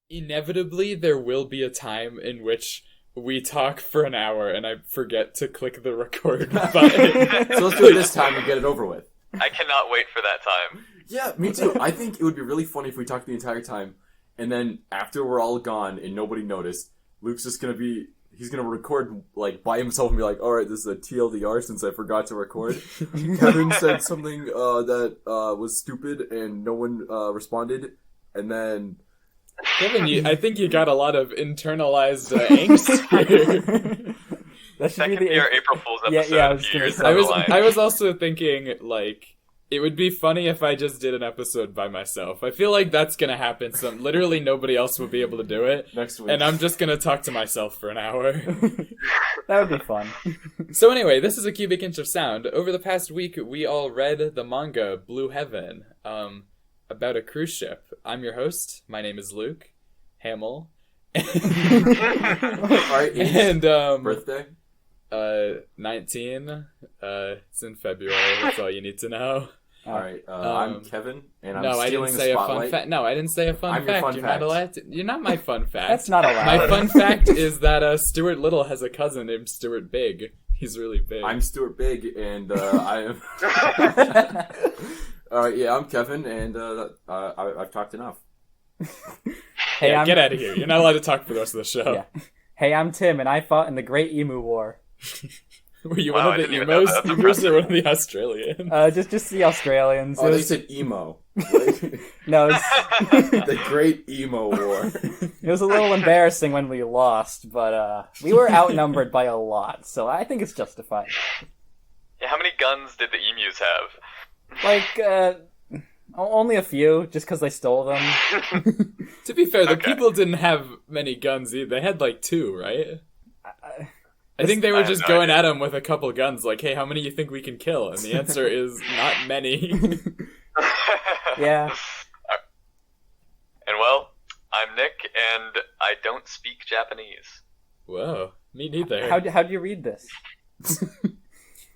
Inevitably, there will be a time in which we talk for an hour and I forget to click the record button. So let's do it this time and get it over with. I cannot wait for that time. Yeah, me too. I think it would be really funny if we talked the entire time, and then after we're all gone and nobody noticed, Luke's just he's gonna record, like, by himself and be like, alright, this is a TLDR since I forgot to record. Kevin said something, that, was stupid and no one, responded, and then... Kevin, I think you got a lot of internalized angst here. That could be our April Fool's episode a few years down the line. I was also thinking, like, it would be funny if I just did an episode by myself. I feel like that's gonna happen. Literally nobody else will be able to do it. Next week. And I'm just gonna talk to myself for an hour. That would be fun. So anyway, this is a cubic inch of sound. Over the past week, we all read the manga Blue Heaven, about a cruise ship. I'm your host. My name is Luke Hamill. Alright, and birthday? 19. It's in February. That's all you need to know. Alright, I'm Kevin, and I'm no, I stealing didn't the say spotlight. a fun fact. No, I didn't say a fun I'm your fact. fun You're fact. not allowed to. You're not my fun fact. That's not allowed. My fun fact is that Stuart Little has a cousin named Stuart Big. He's really big. I'm Stuart Big, and I am... Alright, yeah, I'm Kevin, and I've talked enough. Hey, yeah, get out of here. You're not allowed to talk for the rest of the show. Yeah. Hey, I'm Tim, and I fought in the Great Emu War. Were you Wow, one I of the didn't even know emos? that. You were one of the Australians. Just the Australians. Oh, It they was- said emo. no, The Great Emo War. it was a little embarrassing when we lost, but we were outnumbered by a lot, so I think it's justified. Yeah, how many guns did the emus have? Like, only a few, just because they stole them. To be fair, the Okay. people didn't have many guns either. They had like 2, right? I- I think they I were have just no going idea. at him with a couple guns, like, hey, how many you think we can kill? And the answer is not many. Yeah. And well, I'm Nick, and I don't speak Japanese. Whoa, me neither. How do you read this?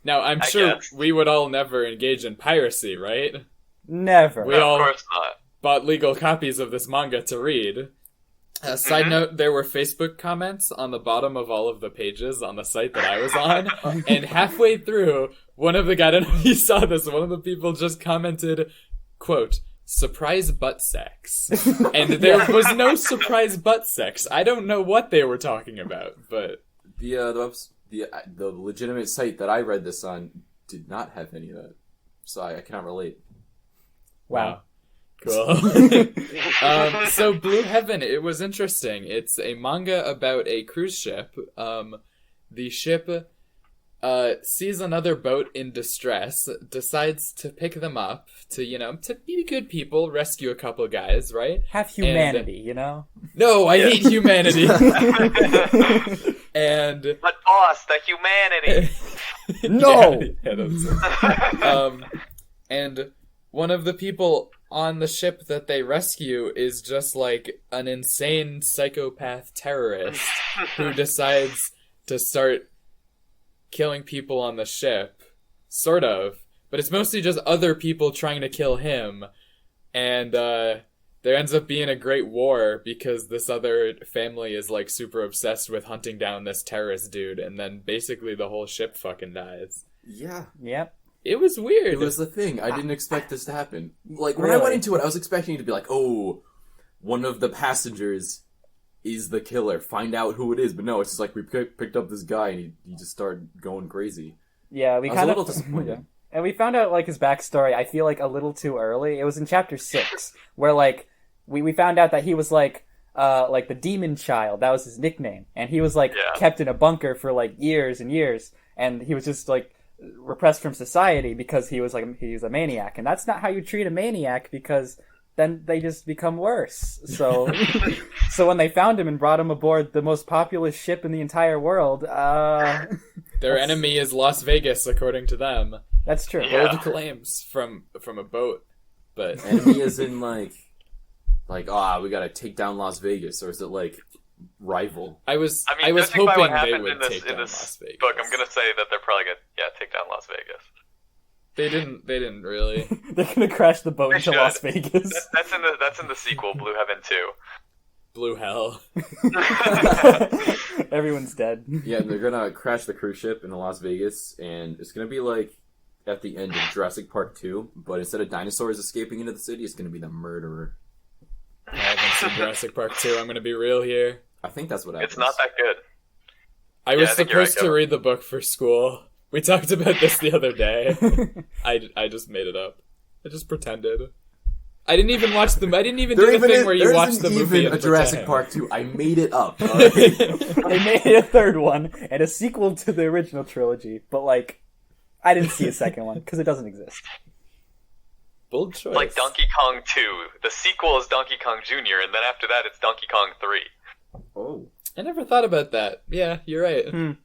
Now, I'm I sure guess. we would all never engage in piracy, right? Never. We No, all of course not. bought legal copies of this manga to read. Side note, there were Facebook comments on the bottom of all of the pages on the site that I was on, and halfway through, one of the guys, I don't know if you saw this, one of the people just commented, quote, surprise butt sex. And there was no surprise butt sex. I don't know what they were talking about, but... The legitimate site that I read this on did not have any of that, so I cannot relate. Wow. Cool. So Blue Heaven, it was interesting. It's a manga about a cruise ship. The ship sees another boat in distress, decides to pick them up to be good people, rescue a couple guys, right? Have humanity, you know? No, I hate humanity. And But boss, the humanity! No! Yeah, that's and one of the people on the ship that they rescue is just like an insane psychopath terrorist who decides to start killing people on the ship. Sort of. But it's mostly just other people trying to kill him. And there ends up being a great war because this other family is like super obsessed with hunting down this terrorist dude, and then basically the whole ship fucking dies. Yeah. Yep. It was weird. It was the thing. I didn't expect this to happen. Like, when I Really? went into it, I was expecting it to be like, oh, one of the passengers is the killer. Find out who it is. But no, it's just like, we picked up this guy, and he just started going crazy. Yeah, we I was a kind little of... disappointed. And we found out, like, his backstory, I feel like, a little too early. It was in chapter 6, where, like, we found out that he was, like the demon child. That was his nickname. And he was, like, Yeah. kept in a bunker for, like, years and years. And he was just, like, repressed from society because he was a maniac. And that's not how you treat a maniac, because then they just become worse. So, so when they found him and brought him aboard the most populous ship in the entire world, Their enemy is Las Vegas, according to them. that's true. Yeah. Bold claims from a boat, but Enemy is in, like, we gotta take down Las Vegas, or is it, like, rival? I was I mean, judging by hoping what they happened would in this, take in down this Las Vegas. book, I'm gonna say that they're probably gonna, take down Las Vegas. They didn't really. They're gonna crash the boat They into should. Las Vegas. That's in the sequel, Blue Heaven 2. blue hell. Everyone's dead. Yeah, and they're gonna crash the cruise ship in Las Vegas, and it's gonna be like at the end of Jurassic Park 2, but instead of dinosaurs escaping into the city, it's gonna be the murderer. I haven't seen Jurassic Park 2. I'm gonna be real here. I think that's what happens. It's not that good. I was supposed to read the book for school. We talked about this the other day. I just made it up. I just pretended. I didn't even watch the. I didn't even do the thing where you watch the movie and a Jurassic pretend. Park 2. I made it up. They made a third one and a sequel to the original trilogy, but like, I didn't see a second one because it doesn't exist. Bold choice. Like Donkey Kong 2. The sequel is Donkey Kong Jr., and then after that it's Donkey Kong 3. Oh. I never thought about that. Yeah, you're right. The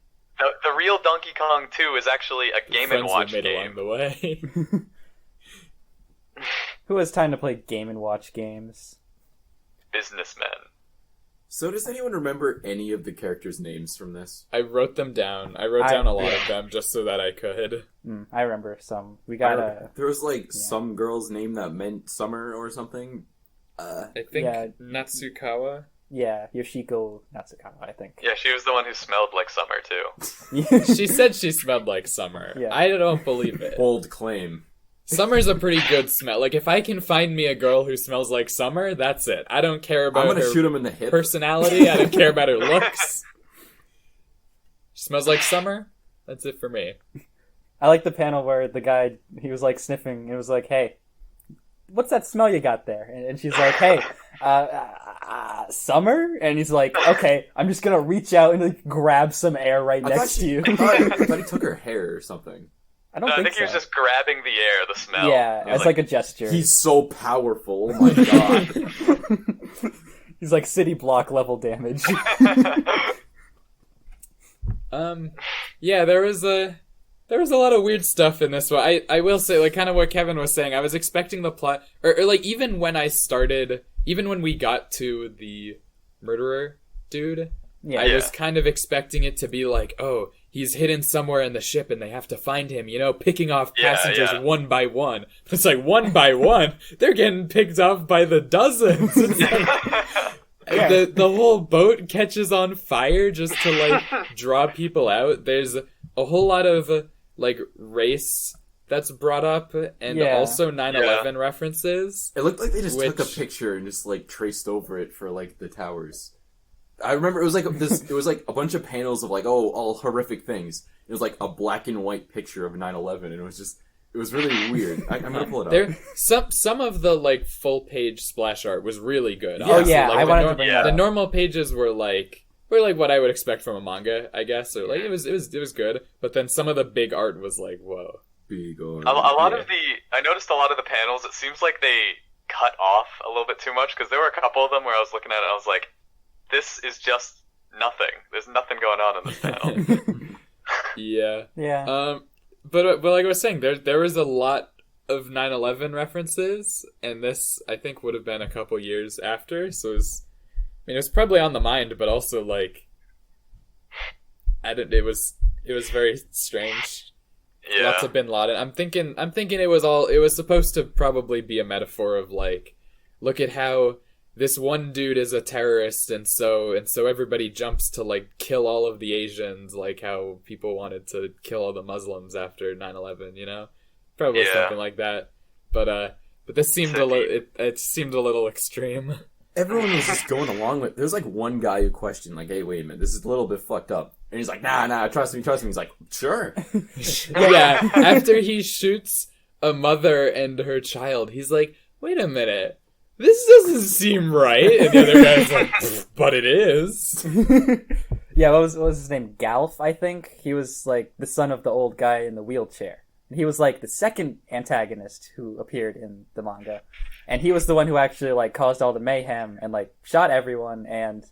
real Donkey Kong 2 is actually a Game & Watch made game. along the way. Who has time to play Game & Watch games? Businessmen. So does anyone remember any of the characters' names from this? I wrote them down. I wrote down a lot of them just so that I could. I remember some. We got a... There was like some girl's name that meant summer or something. I think Natsukawa. Yeah, Yoshiko Natsukawa, I think. Yeah, she was the one who smelled like summer, too. She said she smelled like summer. Yeah. I don't believe it. Bold claim. Summer's a pretty good smell. Like, if I can find me a girl who smells like summer, that's it. I don't care about I'm gonna her shoot him in the hip. personality. I don't care about her looks. She smells like summer. That's it for me. I like the panel where the guy, he was like sniffing, and it was like, hey, what's that smell you got there? And she's like, hey, summer? And he's like, okay, I'm just gonna reach out and like, grab some air right next to you. I thought he took her hair or something. I don't I think think so. he was just grabbing the air, the smell. Yeah, He was as like a gesture. He's so powerful. Oh my god. He's like city block level damage. Yeah, there was a lot of weird stuff in this one. I will say, like, kind of what Kevin was saying, I was expecting the plot, or like, even when we got to the murderer dude, I was kind of expecting it to be like, oh, he's hidden somewhere in the ship and they have to find him, picking off passengers one by one. It's like, one by one? They're getting picked off by the dozens. It's like, the whole boat catches on fire just to, like, draw people out. There's a whole lot of, like, race that's brought up, and also 9/11 references. It looked like they just took a picture and just, like, traced over it for, like, the towers. I remember it was like it was like a bunch of panels of like, oh, all horrific things. It was like a black and white picture of 9/11, and it was really weird. I'm gonna pull it up. Some of the like full page splash art was really good. Oh yeah, like, I wanted to bring that the up. normal pages were like what I would expect from a manga, I guess. Or like it was good, but then some of the big art was like, whoa. Big art. A lot of I noticed a lot of the panels, it seems like they cut off a little bit too much, because there were a couple of them where I was looking at it and I was like, this is just nothing. There's nothing going on in this panel. Yeah. Yeah. But like I was saying, there was a lot of 9/11 references, and this I think would have been a couple years after. So it was probably on the mind, but also like, it was very strange. Yeah. Lots of Bin Laden. I'm thinking it was supposed to probably be a metaphor of like, look at how this one dude is a terrorist, and so everybody jumps to like kill all of the Asians, like how people wanted to kill all the Muslims after 9/11. Probably something like that. But this seemed it seemed a little extreme. Everyone was just going along with. There's like one guy who questioned, like, "Hey, wait a minute, this is a little bit fucked up," and he's like, "Nah, trust me." He's like, "Sure." Yeah. After he shoots a mother and her child, he's like, "Wait a minute. This doesn't seem right." And the other guy's like, "But it is." Yeah, what was his name? Galf, I think. He was like the son of the old guy in the wheelchair. He was like the second antagonist who appeared in the manga, and he was the one who actually like caused all the mayhem and like shot everyone and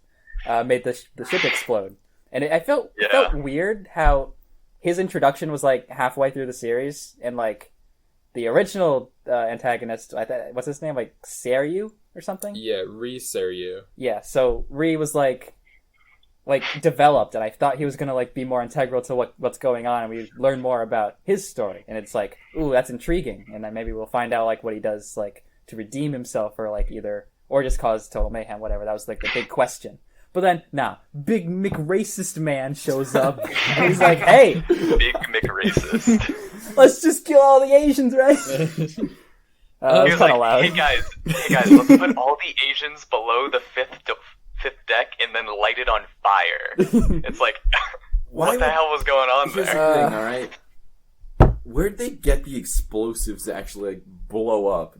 made the ship explode. And it felt weird how his introduction was like halfway through the series, and like the original antagonist, what's his name, like Seryu or something? Yeah, Seryu. Yeah, so Ri was like developed, and I thought he was gonna like be more integral to what's going on, and we learn more about his story. And it's like, ooh, that's intriguing, and then maybe we'll find out like what he does like to redeem himself, or like or just cause total mayhem, whatever. That was like the big question. But then, Big McRacist Man shows up, and he's like, hey! Big McRacist. Let's just kill all the Asians, right? It was kind of loud. Hey guys, let's put all the Asians below the fifth deck and then light it on fire. It's like, what the hell was going on Here's there? the thing, alright? Where'd they get the explosives to actually, like, blow up?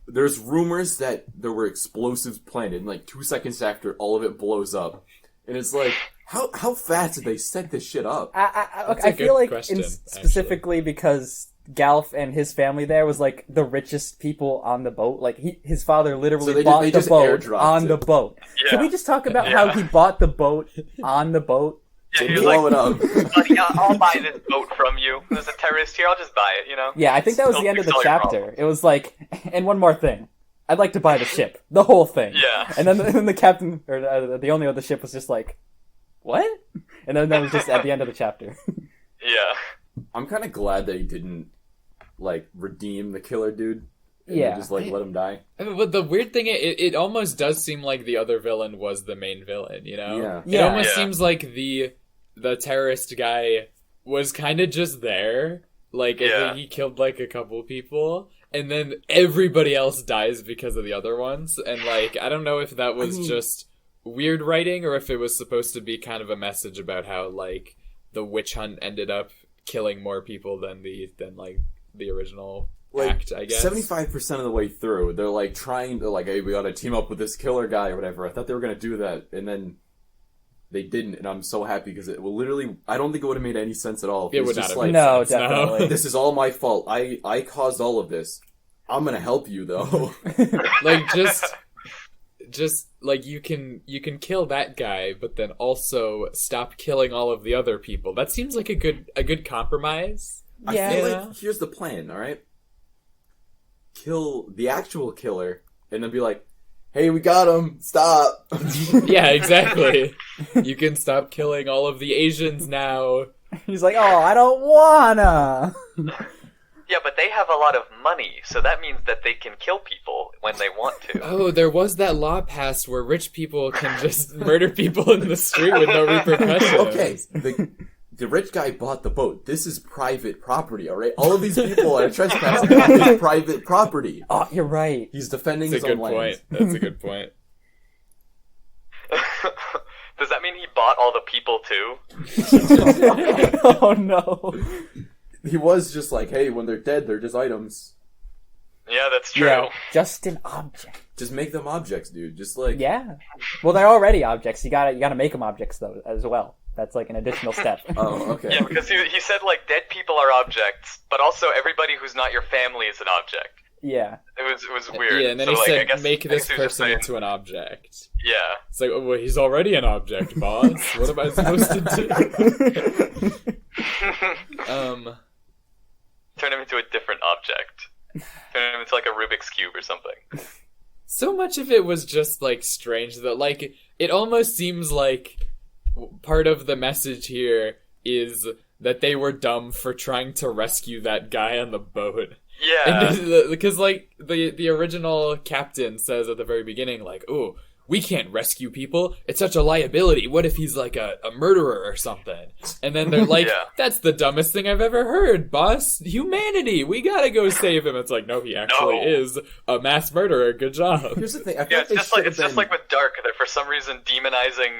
There's rumors that there were explosives planted, and like 2 seconds after, all of it blows up. And it's like, how fast did they set this shit up? I feel like specifically because Galf and his family there was like the richest people on the boat. Like his father literally bought the boat on the boat. Yeah. Can we just talk about how he bought the boat on the boat? Yeah, he was blow like, it up. buddy, I'll buy this boat from you. There's a terrorist here, I'll just buy it, you know? Yeah, I think that was the end of the chapter. It was like, and one more thing. I'd like to buy the ship. The whole thing. Yeah. And then the captain, or the owner of the ship was just like, what? And then that was just at the end of the chapter. Yeah. I'm kind of glad they didn't, like, redeem the killer dude. And Yeah. just, like, let him die. I mean, but the weird thing, it almost does seem like the other villain was the main villain, you know? Yeah. It almost seems like the terrorist guy was kind of just there. Like, I think he killed, like, a couple people. And then everybody else dies because of the other ones. And, like, I don't know if that was just weird writing or if it was supposed to be kind of a message about how, like, the witch hunt ended up killing more people than the original act, I guess. 75% of the way through, they're, like, hey, we gotta team up with this killer guy or whatever. I thought they were gonna do that, and then they didn't, and I'm so happy because it will literally, I don't think it would have made any sense at all. It would not have like, made no, sense. definitely. This is all my fault. I caused all of this. I'm gonna help you, though. Like, just like you can kill that guy, but then also stop killing all of the other people. That seems like a good compromise. Yeah. I feel like, here's the plan, alright? Kill the actual killer, and then be like, hey, we got him, stop! Yeah, exactly. You can stop killing all of the Asians now. He's like, oh, I don't wanna. Yeah, but they have a lot of money, so that means that they can kill people when they want to. Oh, there was that law passed where rich people can just murder people in the street with no repercussions. Okay, the rich guy bought the boat. This is private property, alright? All of these people are trespassing on his private property. Oh, you're right. He's defending That's a his good own point. land. That's a good point. Does that mean he bought all the people too? Oh no. He was just like, hey, when they're dead, they're just items. Yeah, that's true. Yeah, just an object. Just make them objects, dude. Just like... Yeah. Well, they're already objects. You gotta make them objects though as well. That's like an additional step. Oh, okay. Yeah, because he said, like, dead people are objects, but also everybody who's not your family is an object. Yeah. It was weird. Yeah, and then So, he like, said, I guess, make I this guess he was just person saying- into an object. Yeah. It's like, oh, well, he's already an object, boss. What am I supposed to do? Turn him into a different object. Turn him into, like, a Rubik's Cube or something. So much of it was just, like, strange that, like, it almost seems like part of the message here is that they were dumb for trying to rescue that guy on the boat. Yeah. Because, like, the original captain says at the very beginning, like, oh, we can't rescue people. It's such a liability. What if he's, like, a murderer or something? And then they're like, Yeah. that's the dumbest thing I've ever heard, boss. Humanity. We gotta go save him. It's like, no, he actually is a mass murderer. Good job. Here's the thing. I Yeah, thought they it's should have just been... like with Dark. They're for some reason demonizing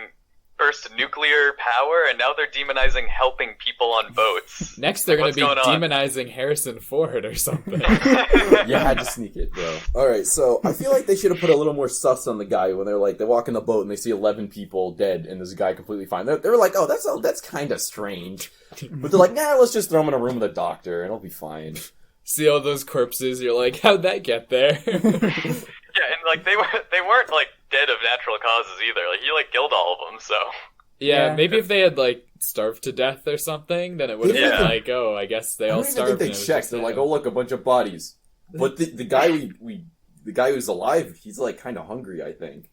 first nuclear power, and now they're demonizing helping people on boats. Next, they're What's gonna be going on? demonizing Harrison Ford or something. You had to sneak it, bro. Alright, so I feel like they should have put a little more sus on the guy when they're like, they walk in the boat and they see 11 people dead and this guy completely fine. They were like, oh, that's kind of strange. But they're like, nah, let's just throw him in a room with a doctor and it'll be fine. See all those corpses, you're like, how'd that get there? Yeah, and like they weren't like dead of natural causes either. Like he like killed all of them. So Yeah, maybe if they had, like, starved to death or something, then it would have Yeah. been like, oh, I guess they I all don't even starved. think they and it was checked. just They're them. like, oh look, a bunch of bodies. But the guy the guy who's alive, he's like kind of hungry, I think.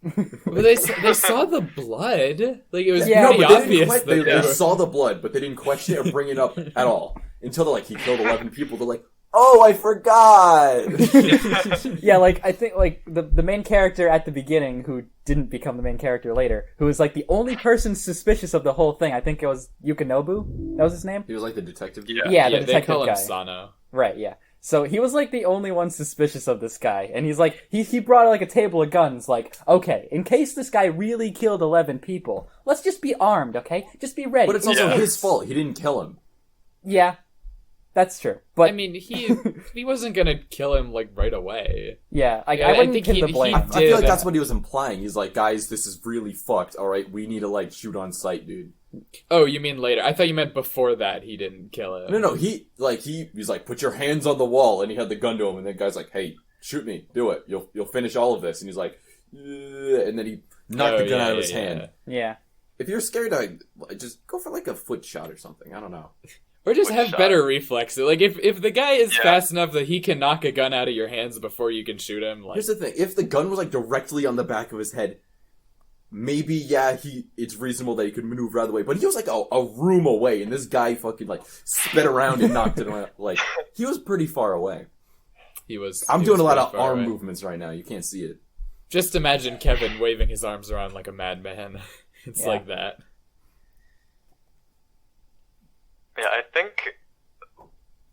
But they saw the blood. Like, it was Yeah, pretty but they didn't obvious que- that they they were... saw the blood, but they didn't question it or bring it up at all until they're like, he killed 11 people. They're like, Oh, I forgot! Yeah, like, I think, like, the main character at the beginning, who didn't become the main character later, who was, like, the only person suspicious of the whole thing, I think it was Yukinobu? That was his name? He was like the detective dude? Yeah. Yeah, the they detective call him guy. Sano. Right, yeah. So he was, like, the only one suspicious of this guy, and he's like, he brought, like, a table of guns, like, okay, in case this guy really killed 11 people, let's just be armed, okay? Just be ready. But it's also Yeah. his fault. He didn't kill him. Yeah, that's true. But, I mean, he wasn't gonna kill him like right away. yeah, Yeah, I I wouldn't think pin he- the blame. he I feel like did. that's what he was implying. He's like, guys, this is really fucked. All right, we need to like shoot on sight, dude. Oh, you mean later? I thought you meant before that he didn't kill him. No, he's like, put your hands on the wall, and he had the gun to him, and the guy's like, hey, shoot me, do it. You'll finish all of this, and he's like, and then he knocked the gun out of his hand. Yeah. If you're scared, just go for like a foot shot or something. I don't know. Or just Good have shot. better reflexes. Like if the guy is Yeah. fast enough that he can knock a gun out of your hands before you can shoot him, like Here's the thing: if the gun was like directly on the back of his head, maybe it's reasonable that he could maneuver out of the way. But he was like a room away, and this guy fucking like sped around and knocked it around. Like he was pretty far away. he was. I'm he doing was a lot pretty of far arm away. movements right now. You can't see it. Just imagine Kevin waving his arms around like a madman. It's Yeah. like that. Yeah, I think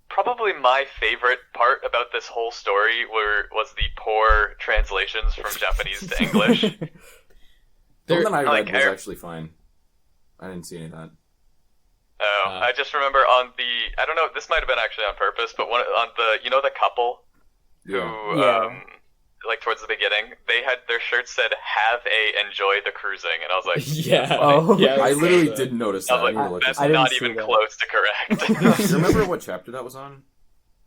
probably my favorite part about this whole story was the poor translations from Japanese to English. The There- one that I read like, was I- actually fine. I didn't see any of that. Oh, I just remember on I don't know, this might have been actually on purpose, but on the couple who, Yeah. like towards the beginning, their shirts said, "Have a enjoy the cruising," and I was like, Yeah. Oh. yeah. I literally uh, didn't notice I that. was I need to like, look that's this I up. not didn't see even that. close to correct. Do you remember what chapter that was on?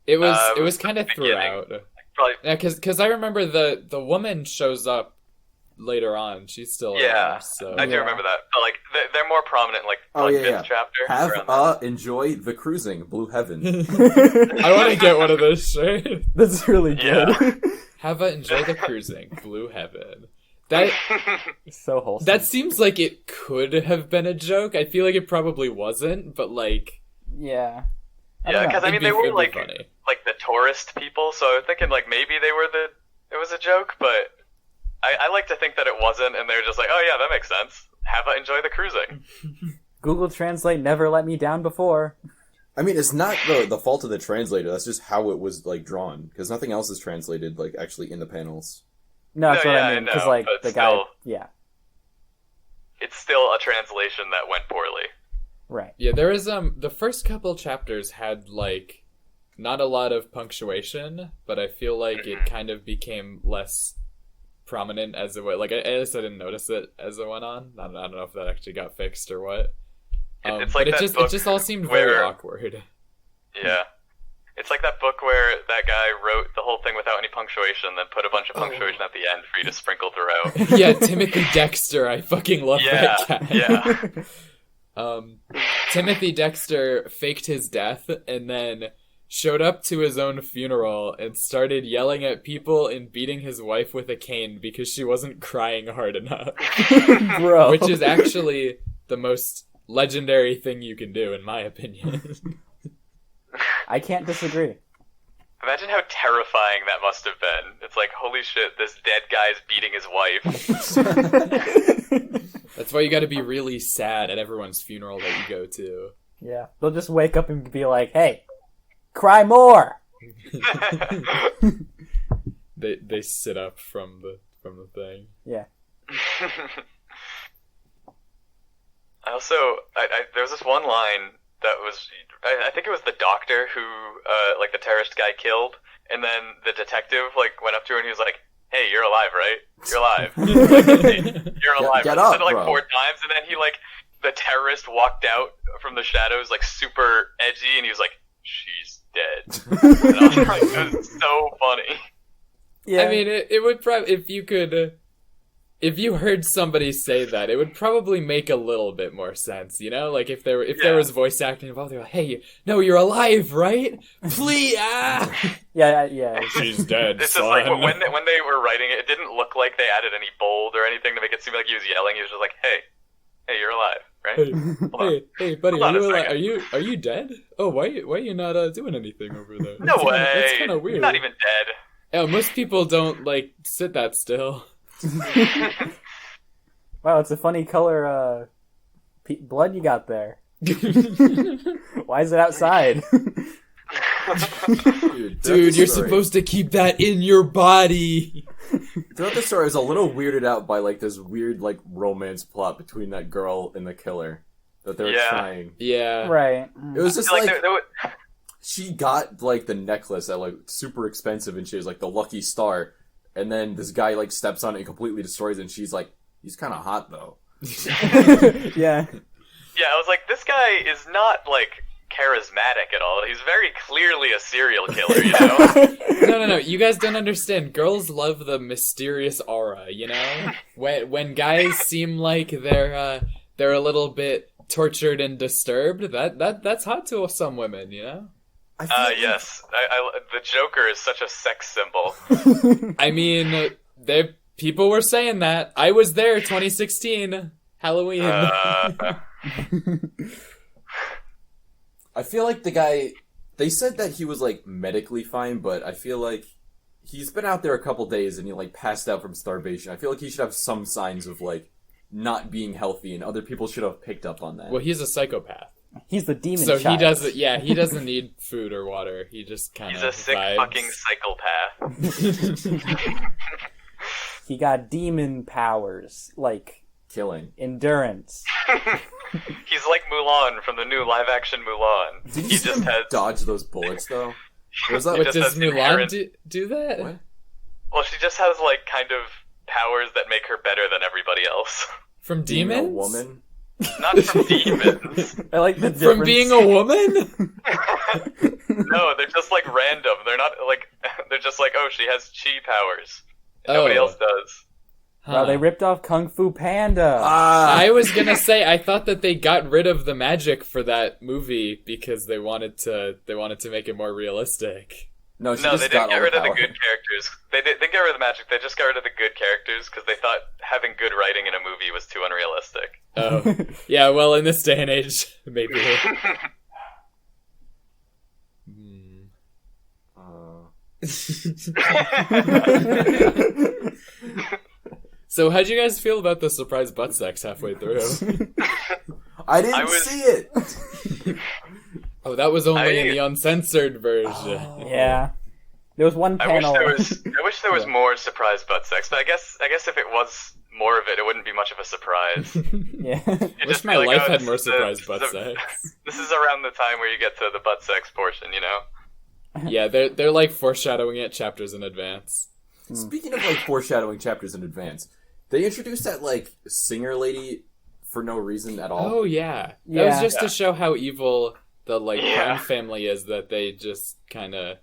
It was. it it was was kind of the beginning. throughout. Probably, Yeah, because I remember the woman shows up later on. She's still Yeah, around, so I do Yeah. remember that. But like they're more prominent, like Oh, like yeah, fifth yeah. chapter. Have around there. enjoy the cruising, Blue Heaven. I want to get one of those shirts. That's really good. Yeah. Have a enjoy the cruising, Blue Heaven. That So wholesome. that seems like it could have been a joke. I feel like it probably wasn't, but like Yeah. I Yeah, don't know. because I mean it'd they be- were it'd be like funny. the tourist people, so I was thinking like maybe it was a joke, but I like to think that it wasn't, and they were just like, oh yeah, that makes sense. Have a enjoy the cruising. Google Translate never let me down before. I mean, it's not the fault of the translator. That's just how it was like drawn, because nothing else is translated like actually in the panels. No, that's No, what yeah, I I mean. Because know, like but the guy, still- yeah, It's still a translation that went poorly. right. Yeah, there is the first couple chapters had like not a lot of punctuation, but I feel like it kind of became less prominent as it went. Like I guess I didn't notice it as it went on. I don't know if that actually got fixed or what. It's But like that it book just all seemed very where- awkward. Yeah. It's like that book where that guy wrote the whole thing without any punctuation, then put a bunch of punctuation at the end for you to sprinkle throughout. Yeah, Timothy Dexter. I fucking love Yeah, that guy. yeah. Timothy Dexter faked his death and then showed up to his own funeral and started yelling at people and beating his wife with a cane because she wasn't crying hard enough. Bro. Which is actually the most legendary thing you can do, in my opinion. I can't disagree. Imagine how terrifying that must have been. It's like, holy shit, this dead guy's beating his wife. That's why you gotta be really sad at everyone's funeral that you go to. Yeah, they'll just wake up and be like, "Hey, cry more." They sit up from the thing. Yeah. I also, there was this one line that was, I think it was the doctor who, like the terrorist guy killed, and then the detective like went up to her and he was like, "Hey, you're alive, right? You're alive. You're alive." Get He up, said it like bro. 4 times, and then the terrorist walked out from the shadows like super edgy, and he was like, "She's dead." And I was like, it was so funny. Yeah. I mean, it would probably if you heard somebody say that, it would probably make a little bit more sense, you know? Like if there Yeah. was voice acting involved, they're like, "Hey, no, you're alive, right? Please, ah!" yeah. She's dead. It's just like when they were writing it, it didn't look like they added any bold or anything to make it seem like he was yelling. He was just like, "Hey, you're alive." right? Hey, Hold on. hey, buddy, Hold on a are second. you dead? Oh, why are you not doing anything over there? No way. That's kind of weird. You're not even dead. Yeah, most people don't like sit that still. Wow, it's a funny color blood you got there. Why is it outside? Dude, you're supposed to keep that in your body. Throughout the story, I was a little weirded out by like this weird like romance plot between that girl and the killer that they were trying. Yeah, Right. It was just Like, like there would- she got like the necklace that like super expensive, and she was like the lucky star, and then this guy like steps on it and completely destroys it, and she's like, he's kind of hot though. Yeah. Yeah, I was like, this guy is not, like, charismatic at all. He's very clearly a serial killer, you know? No. You guys don't understand. Girls love the mysterious aura. You know, when guys seem like they're a little bit tortured and disturbed, that's hot to some women. You know. I feel like- Yes. The Joker is such a sex symbol. I mean, people were saying that. I was there, 2016 Halloween. I feel like the guy. They said that he was like medically fine, but I feel like he's been out there a couple days and he like passed out from starvation. I feel like he should have some signs of like not being healthy, and other people should have picked up on that. Well, he's a psychopath, He's the demon so child. he doesn't. Yeah, he doesn't need food or water. He just kind of. He's a sick vibes. fucking psychopath. He got demon powers, like Killing. endurance. He's like Mulan from the new live-action Mulan. Did He you just has... dodge those bullets though? Was that He But just does has Mulan inherent- do that? what? Well, she just has, like, kind of powers that make her better than everybody else. From Being demons? a woman? Not from demons. I like the difference. From being a woman? No, they're just, like, random. They're not, like... They're just like, oh, she has chi powers. Nobody else does. Wow, they ripped off Kung Fu Panda. I was gonna say I thought that they got rid of the magic for that movie because they wanted to make it more realistic. No, she No, just they got didn't get all rid the of the power. good characters. They got rid of the magic. They just got rid of the good characters because they thought having good writing in a movie was too unrealistic. Oh, yeah. Well, in this day and age, maybe. So, how'd you guys feel about the surprise butt sex halfway through? I didn't I was- see it. Oh, that was only in I- the uncensored version. Yeah. There was one I wish panel. there was more surprise butt sex, but I guess if it was more of it, it wouldn't be much of a surprise. Yeah. It'd Wish just my be like, life oh, had this more is the- surprise this butt is the- sex. This is around the time where you get to the butt sex portion, you know? Yeah, they're like foreshadowing it chapters in advance. Speaking of like foreshadowing chapters in advance, they introduced that like singer lady for no reason at all. Oh yeah, that Yeah. was just to show how evil the like Yeah. crime family is that they just kind of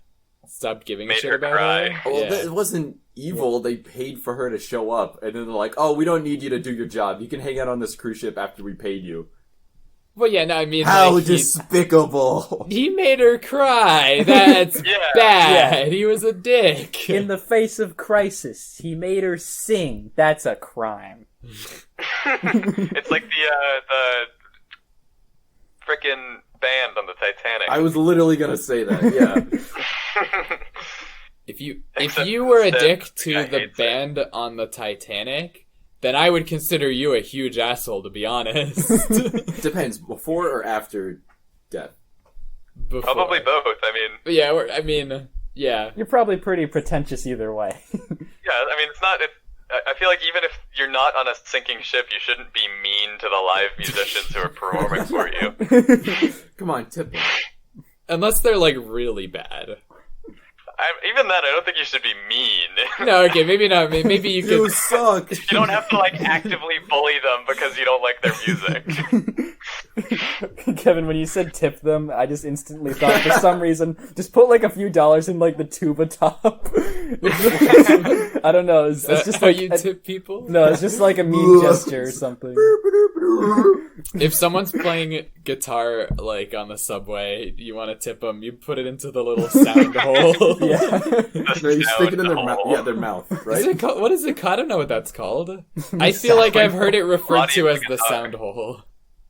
stopped giving a Made shit her about cry. her. Well, Yeah. it wasn't evil. They paid for her to show up, and then they're like, "Oh, we don't need you to do your job. You can hang out on this cruise ship after we paid you." Well, yeah, no, I mean, How like, despicable! he made her cry. That's Yeah. bad. He was a dick. In the face of crisis, he made her sing. That's a crime. It's like the frickin' band on the Titanic. I was literally gonna say that. Yeah. If you Except were a instead, dick the to guy the hates it. band on the Titanic, then I would consider you a huge asshole, to be honest. Depends, before or after death. Before. Probably both. I mean, Yeah, I mean, yeah. You're probably pretty pretentious either way. yeah. I mean, it's not. I feel like even if you're not on a sinking ship, you shouldn't be mean to the live musicians who are performing for you. Come on, tip them. Unless they're like really bad. Even then, I don't think you should be mean. No, okay, maybe not. Maybe you You could. suck. You don't have to like actively bully them because you don't like their music. Kevin, when you said tip them, I just instantly thought for some reason, just put like a few dollars in like the tuba top. I don't know. It's That's just how like you a- tip people? No, it's just like a mean gesture or something. If someone's playing guitar like on the subway, you want to tip them, you put it into the little sound hole. Yeah. No, you stick it in their Sound mouth. hole. Yeah, their mouth, Is right? it called, what is it called? I don't know what that's called. I feel like I've heard it referred Body to of as the the guitar. sound hole.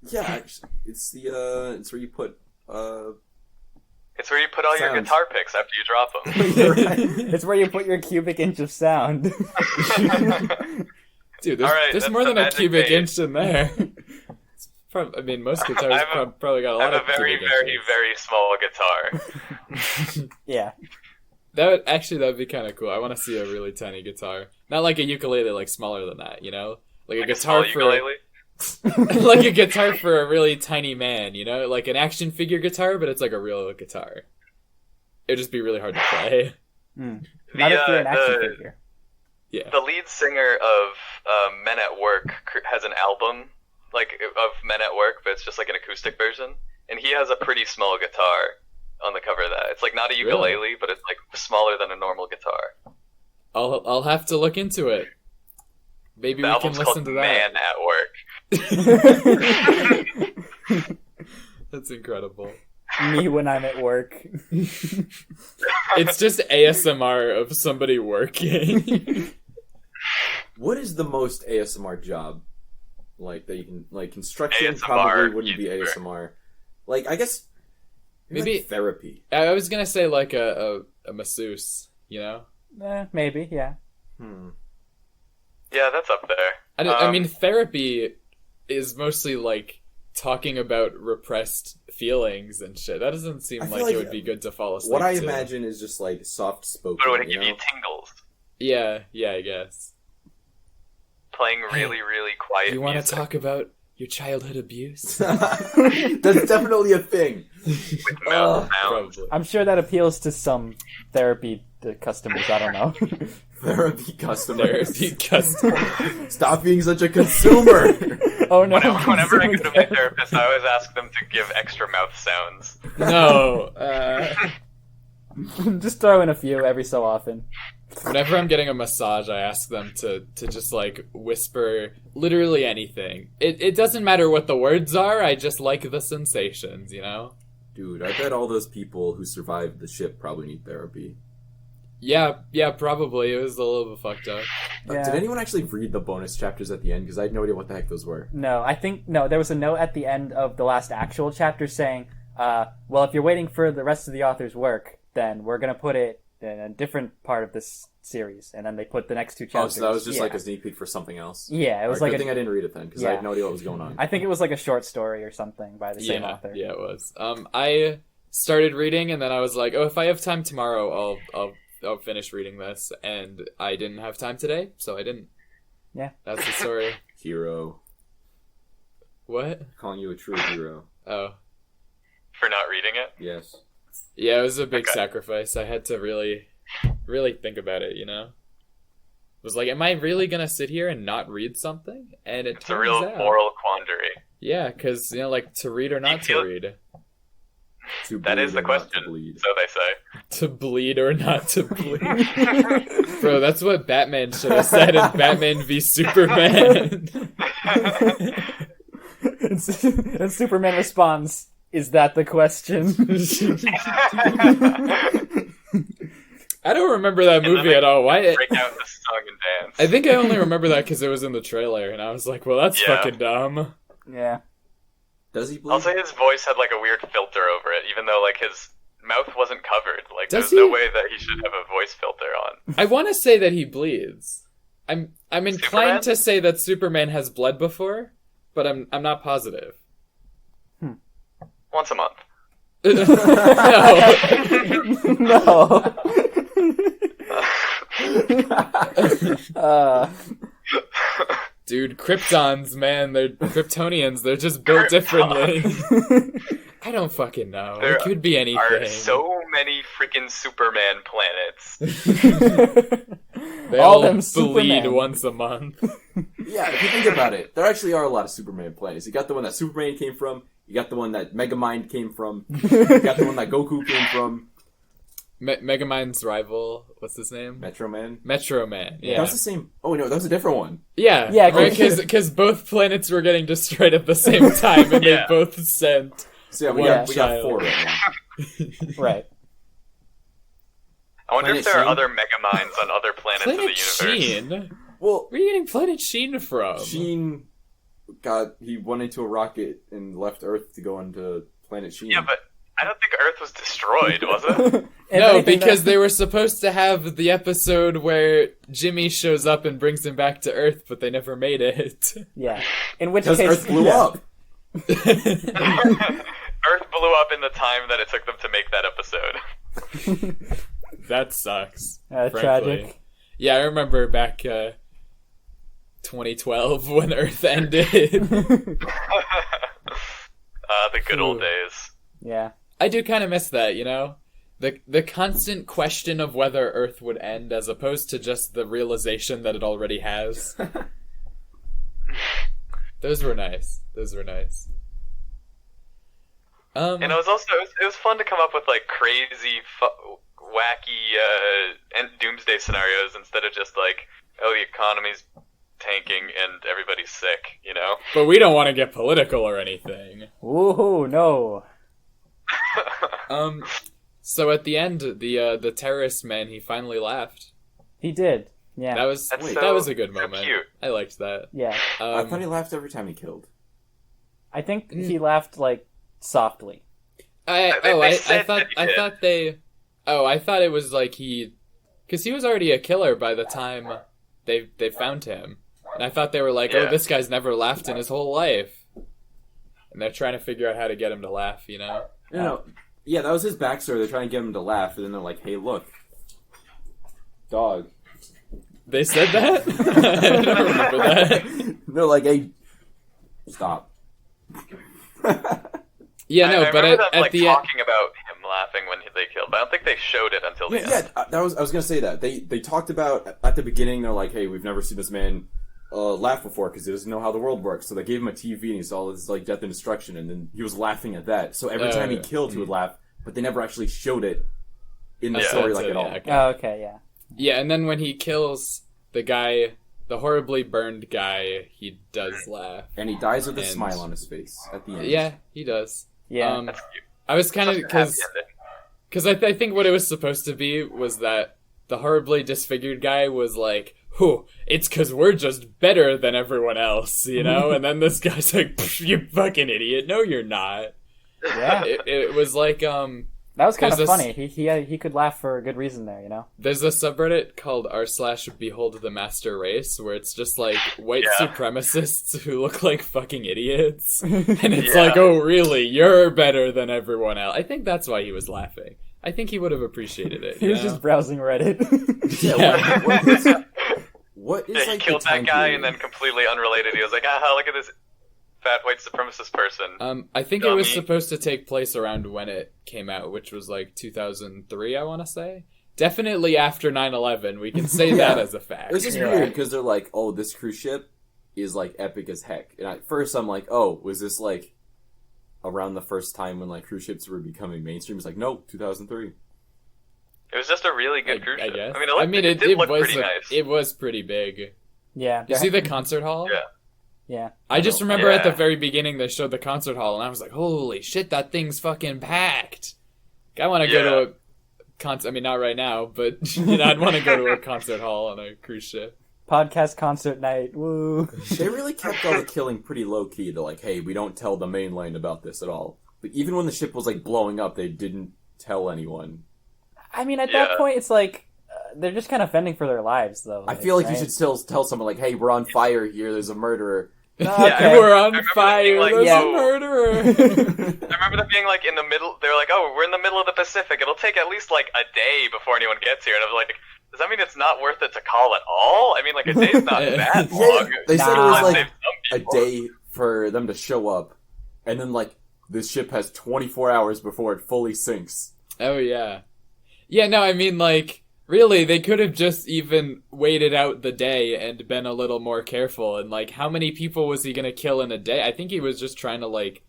Yeah, actually, it's it's where you put It's where you put all your Sounds. guitar picks after you drop them. You're right. It's where you put your cubic inch of sound. Dude, All right, there's that's more the than a magic cubic bait. inch in there. I mean, most guitars probably got a I lot have of a very, cubic very, inches. very small guitar. Yeah. That would be kind of cool. I want to see a really tiny guitar, not like a ukulele, like smaller than that. You know, like a Like a small guitar for ukulele. like a guitar for a really tiny man. You know, like an action figure guitar, but it's like a real guitar. It'd just be really hard to play. Not if you're an action figure. Yeah. The lead singer of Men at Work has an album of Men at Work, but it's just like an acoustic version, and he has a pretty small guitar on the cover of that. It's like not a ukulele, Really? but it's like smaller than a normal guitar. I'll have to look into it. Maybe The we can album's listen called to Man that. at Work. That's incredible. Me when I'm at work. It's just ASMR of somebody working. What is the most ASMR job? Like that you can like construction ASMR probably wouldn't be YouTuber. ASMR. Like I guess Maybe- like therapy. I was gonna say like a masseuse, you know? Maybe, yeah. Yeah, that's up there. I mean, therapy is mostly like talking about repressed feelings and shit. That doesn't seem I feel like like it would be good to fall asleep What I to. imagine is just like soft spoken. But it would you give know? you tingles. Yeah, I guess. Playing really, really quiet You want music. to talk about your childhood abuse? That's definitely a thing. with mouth sounds. Probably. I'm sure that appeals to some therapy customers. I don't know. Therapy customer. Therapy customer. Stop being such a consumer. Oh no! Whenever I go to my therapist, I always ask them to give extra mouth sounds. No. Just throw in a few every so often. Whenever I'm getting a massage, I ask them to just like whisper literally anything. It doesn't matter what the words are. I just like the sensations, you know. Dude, I bet all those people who survived the ship probably need therapy. Yeah, probably. It was a little bit fucked up. Yeah. Did anyone actually read the bonus chapters at the end? Because I had no idea what the heck those were. No, I think no. There was a note at the end of the last actual chapter saying, "Well, if you're waiting for the rest of the author's work, then we're gonna put it in a different part of this series." And then they put the next two Oh, chapters. so that was just Yeah. like a sneak peek for something else. Yeah, it was Alright, like good thing I didn't read it then, because I Yeah. had no idea what was going on. I think it was like a short story or something by the same author. Yeah, it was. I started reading, and then I was like, oh, if I have time tomorrow, I'll finish reading this. And I didn't have time today, so I didn't. Yeah. That's the story. Hero. What? Calling you a true hero. Oh. For not reading it? Yes. Yeah, it was a big Okay. sacrifice. I had to really think about it, you know? It was like, am I really gonna sit here and not read something? And it It's turns a real out, moral quandary. yeah, because, you know, like, to read or not to feel- read. To That bleed is the or not to question, bleed. so they say. To bleed or not to bleed. Bro, that's what Batman should have said in Batman v Superman. And Superman responds, "Is that the question?" I don't remember that And then movie they at all. Why? Break out the song and dance. I think I only remember that because it was in the trailer, and I was like, well, that's Yeah. fucking dumb. Yeah. Does he bleed? Also, his voice had like a weird filter over it, even though like his mouth wasn't covered. Like, Does there's no he? way that he should have a voice filter on. I want to say that he bleeds. I'm inclined Superman? to say that Superman has bled before, but I'm not positive. Once a month. No. No. Dude, Kryptons, man, they're Kryptonians. They're just built differently. I don't fucking know. There It could be anything. Are so many freaking Superman planets. They All all them bleed Superman. once a month. Yeah, if you think about it, there actually are a lot of Superman planets. You got the one that Superman came from. You got the one that Megamind came from. You got the one that Goku came from. Megamind's rival, what's his name? Metro Man. Metro Man. That Yeah, was the same. Oh no, that was a different one. yeah, Yeah, right. 'cause- Because both planets were getting destroyed at the same time, and Yeah. they both sent. So yeah, One we got child. 4 right now. Right. I wonder Planet if there are Sheen? other Megaminds on other planets of the Planet universe. Sheen. Well, Where are you getting Planet Sheen from? Sheen he went into a rocket and left Earth to go into Planet Sheen. Yeah, but I don't think Earth was destroyed, was it? No, because they were supposed to have the episode where Jimmy shows up and brings him back to Earth, but they never made it. Yeah. In which Because case, Earth blew up. Earth blew up in the time that it took them to make that episode. That sucks. frankly. Tragic. Yeah, I remember back 2012 when Earth ended. The good old days. Yeah. I do kind of miss that, you know? The constant question of whether Earth would end as opposed to just the realization that it already has. Those were nice. And it was also it was fun to come up with like crazy, wacky and doomsday scenarios instead of just like, oh, the economy's tanking and everybody's sick, you know? But we don't want to get political or anything. Ooh, no. So at the end, the terrorist man, he finally laughed. He did. Yeah. That was That's that was a good so moment. cute. I liked that. Yeah. I thought he laughed every time he killed. I think he laughed, like, softly. They said that he did. I thought it was like because he was already a killer by the time they found him, and I thought they were like, Yeah. oh, this guy's never laughed in his whole life, and they're trying to figure out how to get him to laugh, you know? Yeah, that was his backstory. They're trying to get him to laugh, and then they're like, hey, look. Dog. They said that? I don't remember that. They're like, hey, stop. Yeah, no, I but remember at them, like, the talking about him laughing when they killed, but I don't think they showed it until the end. Yeah, I was gonna say that. They talked about, at the beginning, they're like, hey, we've never seen this man laugh before because he doesn't know how the world works. So they gave him a TV and he saw this like death and destruction, and then he was laughing at that. So every time he killed, he would laugh, but they never actually showed it in the story like at all. Okay. Oh, okay, yeah. Yeah, and then when he kills the guy, the horribly burned guy, he does laugh. And he dies with a And- smile on his face at the end. Yeah, he does. Yeah. That's cute. I was kind of Such a happy because ending. I think what it was supposed to be was that the horribly disfigured guy was like, "Whew, it's because we're just better than everyone else," you know. And then this guy's like, "Pff, "You fucking idiot! No, you're not." Yeah. It was like That was kind of There's funny. He could laugh for a good reason there, you know? there's a subreddit called r/behold the master race where it's just like white Yeah. supremacists who look like fucking idiots, and it's Yeah. like, oh really, you're better than everyone else. I think that's why he was laughing. I think he would have appreciated it. He you was know? just browsing Reddit. Yeah, what is Yeah, he like killed the that time guy, period? and then completely unrelated, he was like, "Ah, look at this fat white supremacist person." I think it was Dummy. supposed to take place around when it came out, which was like 2003, I want to say. Definitely after 9/11, we can say that Yeah. as a fact. It's just Yeah. weird because they're like, oh, this cruise ship is like epic as heck. And at first I'm like, oh, was this like around the first time when like cruise ships were becoming mainstream? It's like, no, 2003. It was just a really good cruise I ship. guess. I mean, it did look was pretty nice. It was pretty big. Yeah. You see the concert hall? Yeah. Yeah. I just remember at the Yeah. very beginning they showed the concert hall, and I was like, holy shit, that thing's fucking packed. I want to go to a concert. I mean, not right now, but I'd want to go to a concert hall on a cruise ship. Podcast concert night. Woo. They really kept all the killing pretty low key. They're like, hey, we don't tell the mainland about this at all. But even when the ship was like blowing up, they didn't tell anyone. I mean, at Yeah. that point, it's like they're just kind of fending for their lives, though. I feel like you right? should still tell someone like, hey, we're on fire here. There's a murderer. Okay. We're on I remember fire. being like, There's yeah. a murderer. I remember them being like in the middle. They were like, "Oh, we're in the middle of the Pacific. It'll take at least like a day before anyone gets here." And I was like, "Does that mean it's not worth it to call at all? I mean, like a day's not that long." They said it Nah. was like Save some a people. day for them to show up, and then like this ship has 24 hours before it fully sinks. Oh, yeah. Yeah, no, I mean, like, really, they could have just even waited out the day and been a little more careful. And, like, how many people was he going to kill in a day? I think he was just trying to, like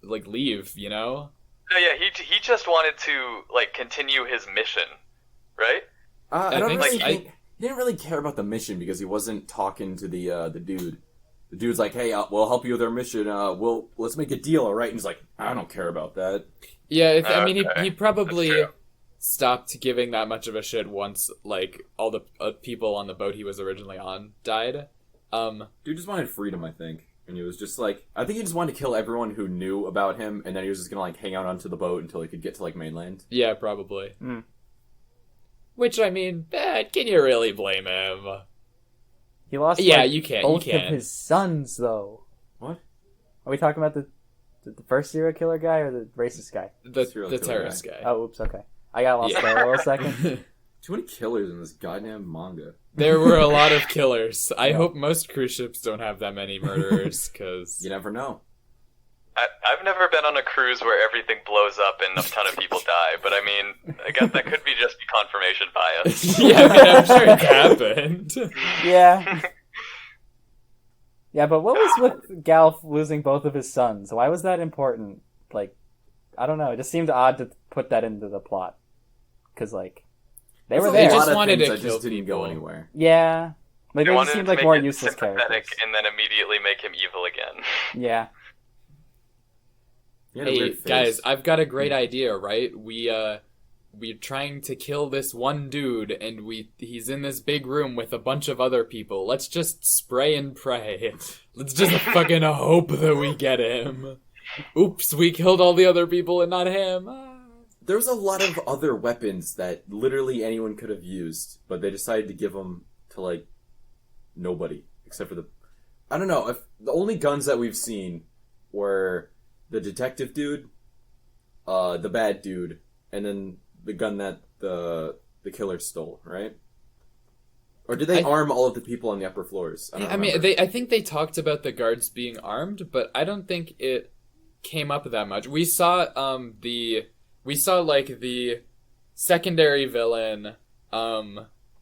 leave, you know? No, yeah, he just wanted to like continue his mission, right? I I don't think, really like, think he didn't really care about the mission because he wasn't talking to the dude. The dude's like, "Hey, we'll help you with our mission. Let's make a deal, all right?" And he's like, "I don't care about that." Yeah, I mean, Okay. he probably That's true. stopped giving that much of a shit once, like, all the people on the boat he was originally on died. Dude just wanted freedom, I think. And he was just like, I think he just wanted to kill everyone who knew about him, and then he was just gonna like hang out onto the boat until he could get to like mainland. Yeah, probably. Mm. Which, I mean, can you really blame him? He lost. Yeah, like, you can. both You can. of his sons, though. What? Are we talking about the first serial killer guy or the racist guy? The Serial killer terrorist guy. Oh, oops. Okay, I got lost Yeah. there a little second. Too many killers in this goddamn manga. There were a lot of killers. I Yeah. hope most cruise ships don't have that many murderers, because... You never know. I've never been on a cruise where everything blows up and a ton of people die, but I mean, I guess that could be just confirmation bias. Yeah, I mean, I'm sure it happened. Yeah. Yeah, but what was with Galf losing both of his sons? Why was that important? Like, I don't know. It just seemed odd to put that into the plot. Because, like, they were There's a there. They just lot of wanted things to that kill just didn't go people. anywhere. Yeah. Like, They they just wanted seemed to like make more it useless sympathetic characters. and then immediately make him evil again. Yeah. He had a Hey, weird face. guys, I've got a great idea, right? We're trying to kill this one dude, and he's in this big room with a bunch of other people. Let's just spray and pray. Let's just fucking hope that we get him. Oops, we killed all the other people and not him. There was a lot of other weapons that literally anyone could have used, but they decided to give them to, like, nobody. Except for I don't know, if the only guns that we've seen were the detective dude, the bad dude, and then the gun that the killer stole, right? Or did they arm all of the people on the upper floors? I don't remember. I think they talked about the guards being armed, but I don't think it came up that much. We saw like the secondary villain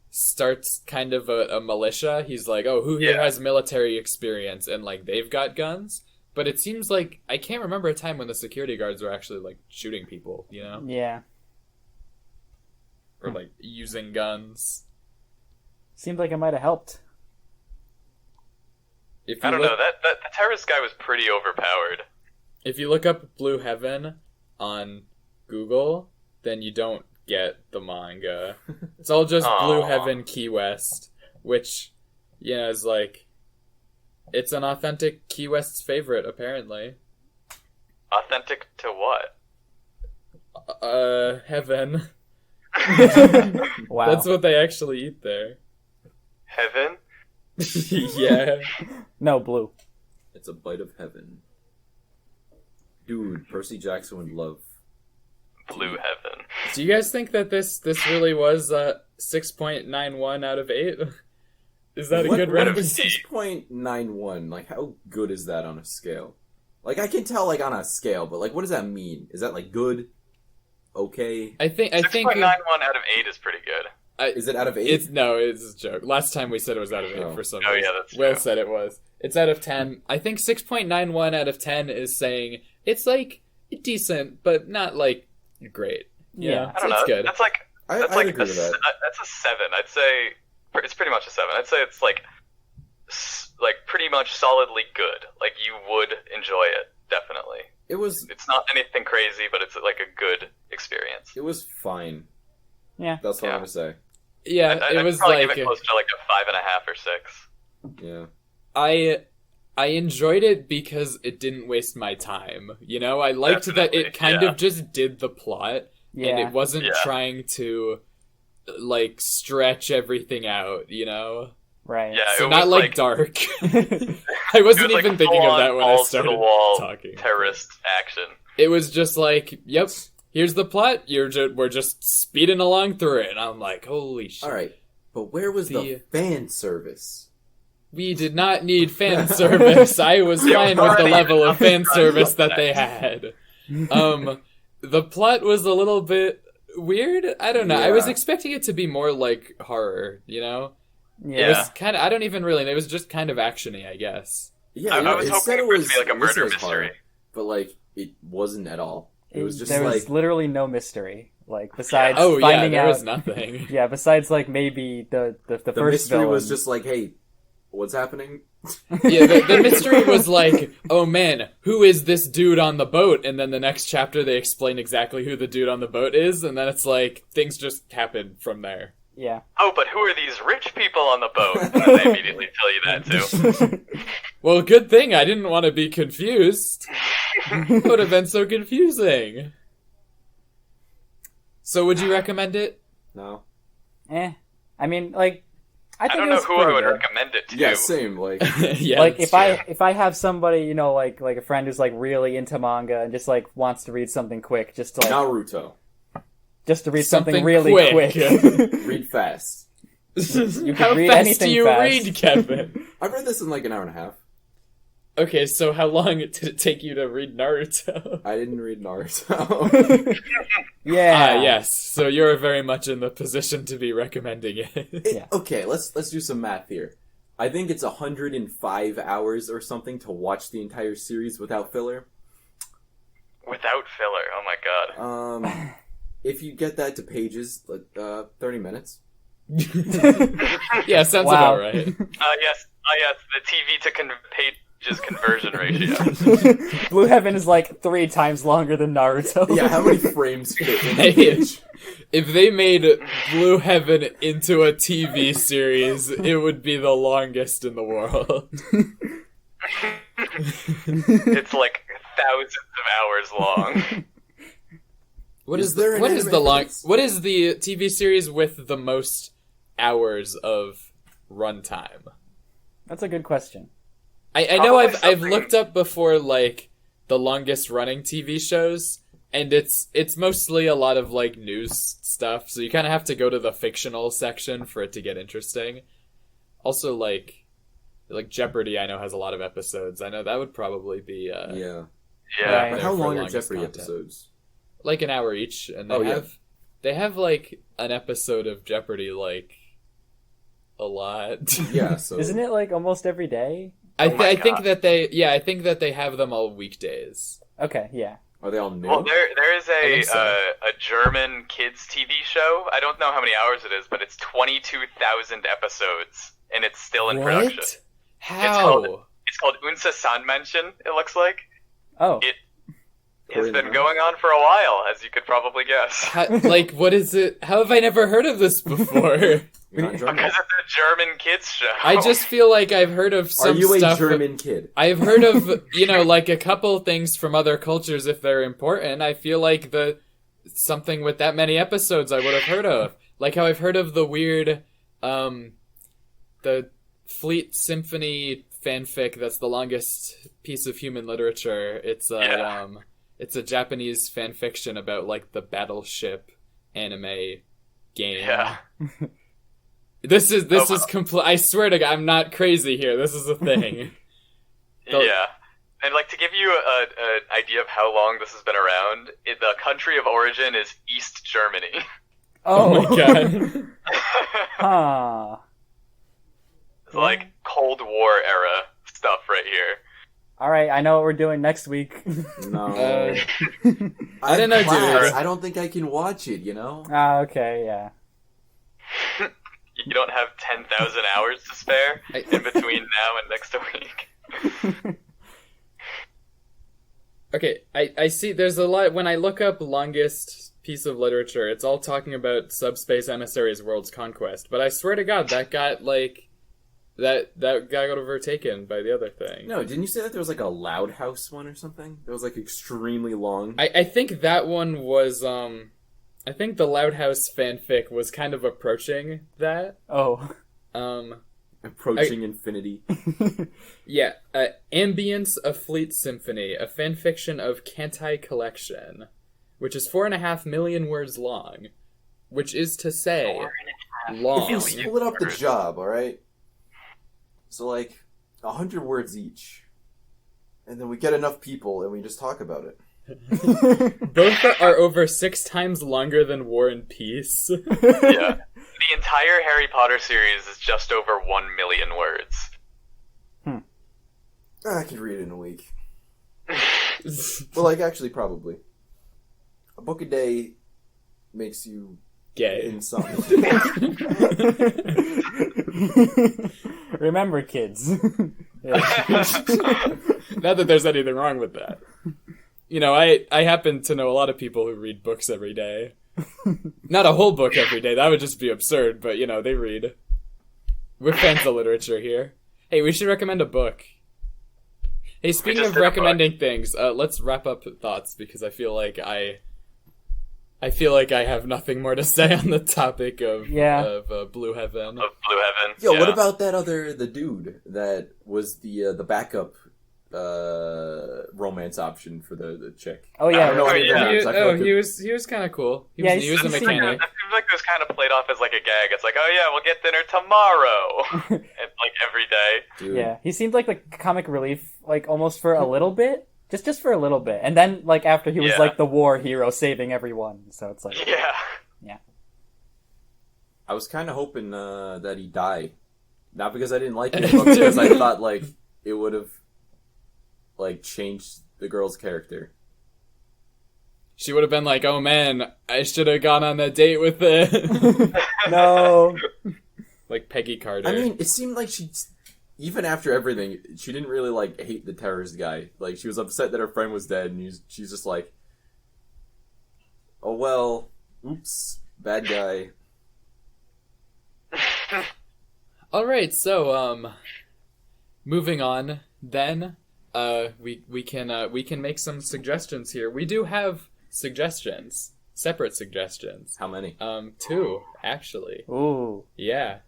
starts kind of a militia. He's like, oh, who here has military experience? And like they've got guns. But it seems like I can't remember a time when the security guards were actually like shooting people, you know? Yeah. Or like using guns. Seemed like it might have helped. If you I don't know, that the terrorist guy was pretty overpowered. If you look up Blue Heaven on Google, then you don't get the manga. It's all just Blue Aw. Heaven Key West, which, you know, is like, it's an authentic Key West's favorite, apparently. Authentic to what? Heaven. Wow. That's what they actually eat there. Heaven? Yeah. No, blue. It's a bite of heaven. Dude, Percy Jackson would love. Blue Heaven. Do you guys think that this really was 6.91 out of 8? Is that a good What ranking? is 6.91? Like, how good is that on a scale? Like, I can tell, like, on a scale, but, like, what does that mean? Is that, like, good? Okay? I think 6.91 out of 8 is pretty good. Is it out of 8? It's a joke. Last time we said it was out of 8 Oh. for some Oh, reason. yeah, that's Will true. said it was. It's out of 10. I think 6.91 out of 10 is saying it's like decent, but not like great. You Yeah. know? I don't It's know. good. That's like I'd like agree with that. that's a 7. I'd say it's pretty much a 7. I'd say it's like pretty much solidly good. Like you would enjoy it, definitely. It was It's not anything crazy, but it's like a good experience. fine. Yeah. That's what Yeah. I'm gonna say. Yeah, I'd it was probably like give it closer to like a 5.5 or 6. Yeah. I enjoyed it because it didn't waste my time. You know, I liked that Definitely, it kind yeah. of just did the plot. Yeah. And it wasn't Yeah. trying to like stretch everything out, you know? Right. Yeah, So it not was like like dark. I it wasn't was like even thinking of full-on that when I balls to started the wall talking. terrorist action. It was just like, yep, here's the plot. We're just speeding along through it, and I'm like, holy shit. All right, but where was the fan service? We did not need fan service. I was fine with the level of fan service that they had. The plot was a little bit weird. I don't know. I was Yeah. expecting it to be more like horror, you know? It Yeah. was kind of, I don't even really know. It was just kind of actiony, I guess. Yeah, I was it hoping said it it would was be like a listed murder as horror, mystery. but like it wasn't at all. It was just there like was literally no mystery. Like besides Oh, yeah, finding there out. was nothing. Yeah, besides like maybe the the first mystery villain. was just like, hey, what's happening? Yeah, the mystery was like, oh man, who is this dude on the boat? And then the next chapter they explain exactly who the dude on the boat is, and then it's like, things just happen from there. Yeah. Oh, but who are these rich people on the boat? And then they immediately tell you that too. Well, good thing I didn't want to be confused. It would have been so confusing. So would you recommend it? No. I mean, like, I think I don't it know was who I pretty would good. recommend it to. Yeah, same. Like, Yeah, Like that's if I have somebody, you know, like a friend who's like really into manga and just like wants to read something quick, just to like Naruto. just to read Something something really quick. quick. Read fast. You How can read fast anything do you fast. read, Kevin? I read this in like an hour and a half. Okay, so how long did it take you to read Naruto? I didn't read Naruto. Yeah. Yes. So you're very much in the position to be recommending it. Yeah. Okay, let's do some math here. I think it's 105 hours or something to watch the entire series without filler. Without filler. Oh my god. If you get that to pages, 30 minutes. Yeah, sounds Wow. about right. Yes. Yes. The TV to pages conversion ratio. Blue Heaven is like 3 times longer than Naruto. Yeah, how many frames fit in Hey, a page? if they made Blue Heaven into a TV series, it would be the longest in the world. It's like thousands of hours long. What Is there an what is anime the for long? this? What is the TV series with the most hours of runtime? That's a good question. I know Probably I've something- looked up before like the longest running TV shows, and it's mostly a lot of like news stuff. So you kind of have to go to the fictional section for it to get interesting. Also, like Jeopardy, I know has a lot of episodes. I know that would probably be Yeah. Yeah. Right. But there how for long are longest Jeopardy content. episodes? Like an hour each, and they have like an episode of Jeopardy like a lot. Yeah, so... Isn't it like almost every day? I my think God. that they have them all weekdays. Okay, yeah. Are they all new? Well, there is I a think so. a German kids TV show. I don't know how many hours it is, but it's 22,000 episodes, and it's still in production. What? How? It's called Unser Sandmännchen. It looks like Oh. it has Korean been drama? going on for a while, as you could probably guess. How, like, what is it? How have I never heard of this before? You're not German. Because it's a German kids show. I just feel like I've heard of Are some you a stuff. German kid? I've heard of, like a couple things from other cultures if they're important. I feel like something with that many episodes I would have heard of. Like how I've heard of the weird, the Fleet Symphony fanfic that's the longest piece of human literature. It's it's a Japanese fanfiction about like the Battleship anime game. Yeah. This is wow. complete. I swear to God, I'm not crazy here. This is a thing. Yeah. And like to give you an idea of how long this has been around, the country of origin is East Germany. Oh my God. Huh. It's like Cold War era stuff right here. All right, I know what we're doing next week. No. I don't know, dude. I don't think I can watch it, you know? Okay, yeah. You don't have 10,000 hours to spare I- in between now and next week. Okay, I see. There's a lot. When I look up longest piece of literature, it's all talking about Subspace Emissaries: World's Conquest. But I swear to God, that got like that got overtaken by the other thing. No, didn't you say that there was like a Loud House one or something? That was like extremely long. I think that one was I think the Loud House fanfic was kind of approaching that. Oh. Approaching infinity. Yeah, Ambience: A Fleet Symphony, a fanfiction of Kantai Collection, which is 4.5 million words long, which is to say, long. If we split up the job, alright? So like, 100 words each. And then we get enough people and we just talk about it. Both are over 6 times longer than War and Peace. Yeah. The entire Harry Potter series is just over 1 million words. I could read it in a week. Well, like, actually, probably. A book a day makes you Gay. insane. Remember, kids. Yeah. Not that there's anything wrong with that. You know, I happen to know a lot of people who read books every day. Not a whole book every day. That would just be absurd. But they read. We're fans of literature here. Hey, we should recommend a book. Hey, speaking of recommending things, let's wrap up thoughts because I feel like I have nothing more to say on the topic of Blue Heaven. Of Blue Heaven. Yo, what about the dude that was the backup romance option for the chick? Oh yeah, he was kind of cool. He was a mechanic. It seems like it was kind of played off as like a gag. It's like, oh yeah, we'll get dinner tomorrow, and like every day. Dude. Yeah, he seemed like the comic relief, like almost for a little bit. Just for a little bit. And then, like, after he was, like, the war hero saving everyone. So it's like... Yeah. I was kind of hoping that he died. Not because I didn't like him, but because I thought, like, it would have, like, changed the girl's character. She would have been like, oh man, I should have gone on that date with it. No. Like Peggy Carter. I mean, it seemed like even after everything, she didn't really, like, hate the terrorist guy. Like, she was upset that her friend was dead, and she's just like, oh, well, oops, bad guy. Alright, so, moving on, then, we can make some suggestions here. We do have suggestions. Separate suggestions. How many? 2, actually. Ooh. Yeah.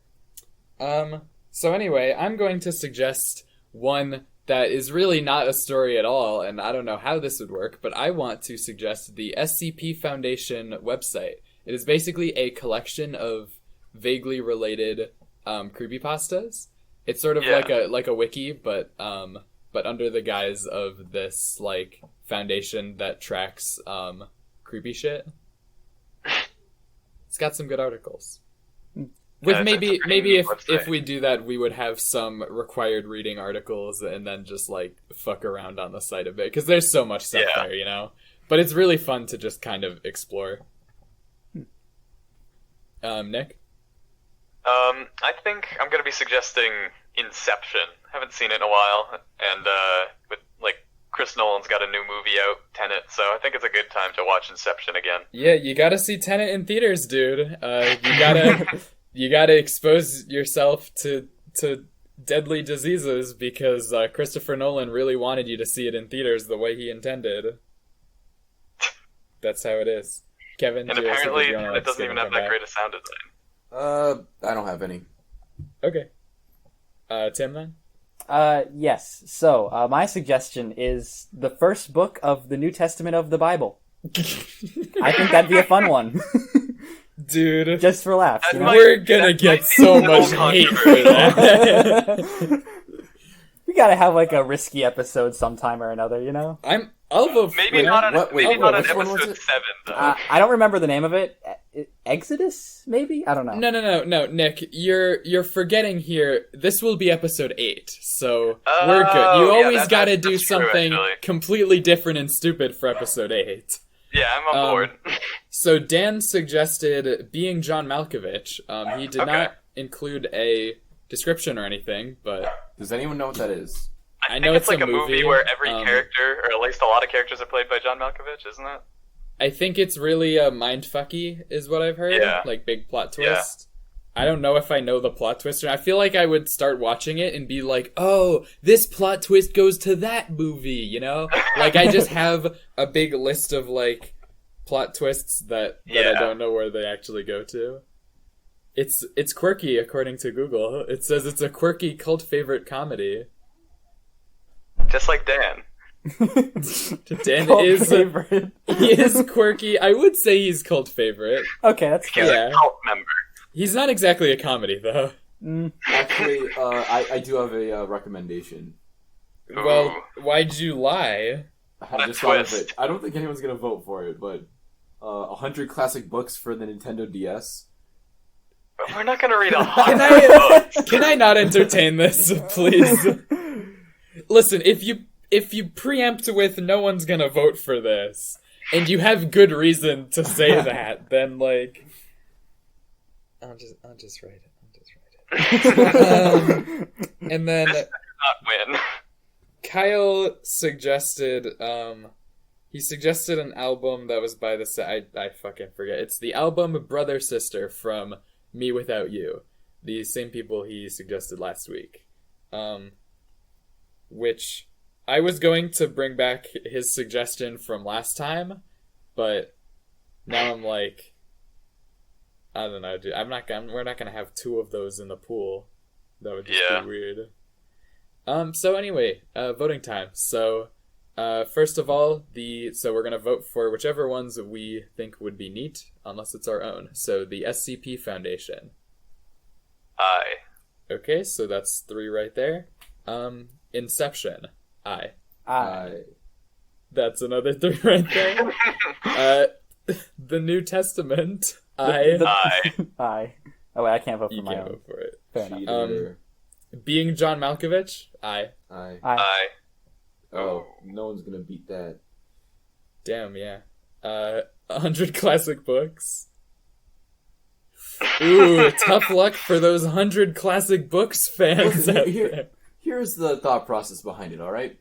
So anyway, I'm going to suggest one that is really not a story at all, and I don't know how this would work, but I want to suggest the SCP Foundation website. It is basically a collection of vaguely related creepypastas. It's sort of like a wiki, but under the guise of this like foundation that tracks creepy shit. It's got some good articles. With maybe if we do that, we would have some required reading articles and then just like fuck around on the site a bit because there's so much stuff there, But it's really fun to just kind of explore. Nick? I think I'm gonna be suggesting Inception. Haven't seen it in a while, and with like Chris Nolan's got a new movie out, Tenet, so I think it's a good time to watch Inception again. Yeah, you gotta see Tenet in theaters, dude. You gotta expose yourself to deadly diseases because Christopher Nolan really wanted you to see it in theaters the way he intended. That's how it is. Kevin, and apparently it doesn't even have that great a sound design. I don't have any. Okay. Tim, then? Yes. So, my suggestion is the first book of the New Testament of the Bible. I think that'd be a fun one. Dude. Just for laughs. We're gonna get so much hate for that. We gotta have like a risky episode sometime or another, I'll vote maybe not on episode 7, though. I don't remember the name of it. Exodus, maybe? I don't know. No, Nick, you're forgetting here. This will be episode 8, so we're good. You always gotta do something completely different and stupid for episode 8. Yeah, I'm on board. So Dan suggested Being John Malkovich. He did not include a description or anything, but... Does anyone know what that is? I know it's like a movie where every character, or at least a lot of characters, are played by John Malkovich, isn't it? I think it's really mindfucky, is what I've heard. Yeah. Like, big plot twist. Yeah. I don't know if I know the plot twist, or I feel like I would start watching it and be like, oh, this plot twist goes to that movie, Like, I just have a big list of, like, plot twists that I don't know where they actually go to. It's quirky, according to Google. It says it's a quirky cult favorite comedy. Just like Dan. Dan he is quirky. I would say he's cult favorite. Okay, that's fair. He's a cult member. He's not exactly a comedy, though. Actually, I do have a recommendation. Ooh. Well, why'd you lie? I just thought of it. I don't think anyone's gonna vote for it, but 100 classic books for the Nintendo DS. We're not gonna read 100 books. Can I not entertain this, please? Listen, if you preempt with no one's gonna vote for this, and you have good reason to say that, then like, I'll just write it. And then this does not win. Kyle suggested, He suggested an album that was by I fucking forget. It's the album Brother Sister from Me Without You. The same people he suggested last week. Which I was going to bring back his suggestion from last time, but now I'm like, I don't know, dude. We're not gonna have two of those in the pool. That would just be weird. So anyway, voting time. So, first of all, so we're gonna vote for whichever ones we think would be neat, unless it's our own. So the SCP Foundation. Aye. Okay, so that's 3 right there. Inception. Aye. That's another 3 right there. The New Testament. Aye. Aye. Oh wait, I can't vote for You my can't own. vote for it. Fair enough. Cheater. Being John Malkovich. Aye. Aye. Aye. Oh, no one's gonna beat that. Damn, yeah. 100 classic books. Ooh, tough luck for those 100 classic books fans Listen, out there. here's the thought process behind it, alright?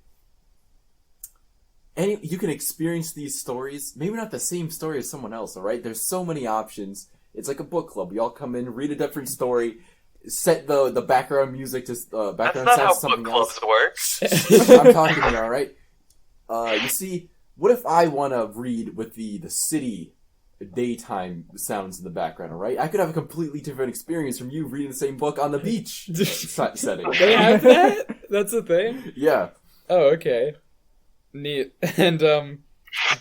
You can experience these stories, maybe not the same story as someone else, alright? There's so many options. It's like a book club. We all come in, read a different story, set the background music to background That's not sound how to something book else. clubs work. I'm talking here, alright? You see, what if I want to read with the city daytime sounds in the background, alright? I could have a completely different experience from you reading the same book on the beach setting. They have that? That's a thing? Yeah. Oh, okay. Neat. And,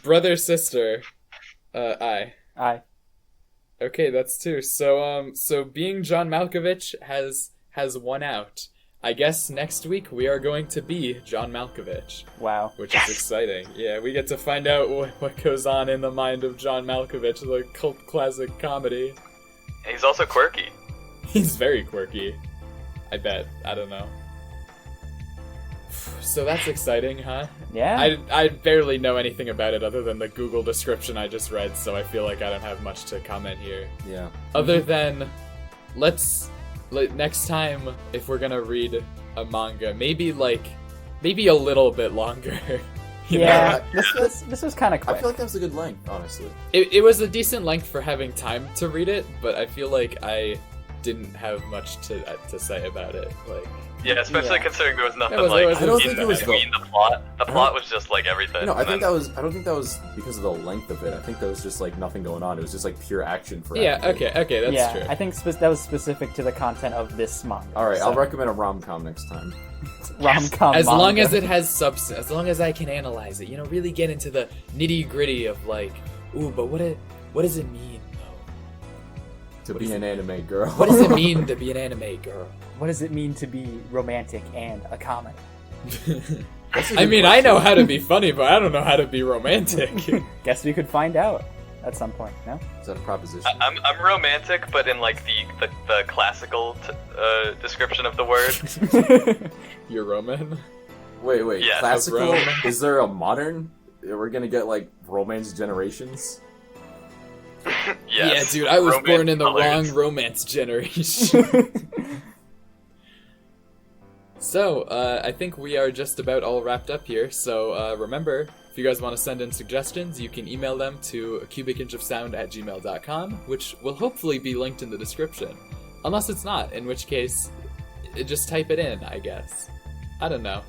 brother, sister. Aye. Aye. Okay, that's 2. So being John Malkovich has won out. I guess next week we are going to be John Malkovich, Wow. which is exciting. Yeah, we get to find out what goes on in the mind of John Malkovich, the cult classic comedy. He's also quirky. He's very quirky. I bet. I don't know. So that's exciting, huh? Yeah. I barely know anything about it other than the Google description I just read, so I feel like I don't have much to comment here. Yeah. Other than, next time, if we're gonna read a manga, maybe a little bit longer. you Yeah. know? This was kind of I quick. feel like that was a good length, honestly. It was a decent length for having time to read it, but I feel like I didn't have much to say about it. Like, Yeah, especially Yeah. considering there was nothing There was- like I don't think it was between the plot. The plot was just like everything. No, I think And that was. I don't think that was because of the length of it. I think that was just like nothing going on. It was just like pure action for. yeah, action. okay, that's yeah, true. I think that was specific to the content of this manga. All right, so, I'll recommend a rom-com next time. rom-com As long manga. as it has substance, as long as I can analyze it, really get into the nitty gritty of like, ooh, but what does it mean though? To be an anime girl. What does it mean to be an anime girl? What does it mean to be romantic and a comedy? I mean, I know how to be funny, but I don't know how to be romantic. Guess we could find out at some point. No. Is that a proposition? I'm romantic, but in like the classical description of the word. You're Roman? Wait. Yeah, Classical? Rome. Is there a modern? We're gonna get like romance generations. Yes. Yeah, dude, I was Romance born in the colors. wrong romance generation. So, I think we are just about all wrapped up here. So, remember, if you guys want to send in suggestions, you can email them to cubicinchofsound@gmail.com, which will hopefully be linked in the description. Unless it's not, in which case, just type it in, I guess. I don't know.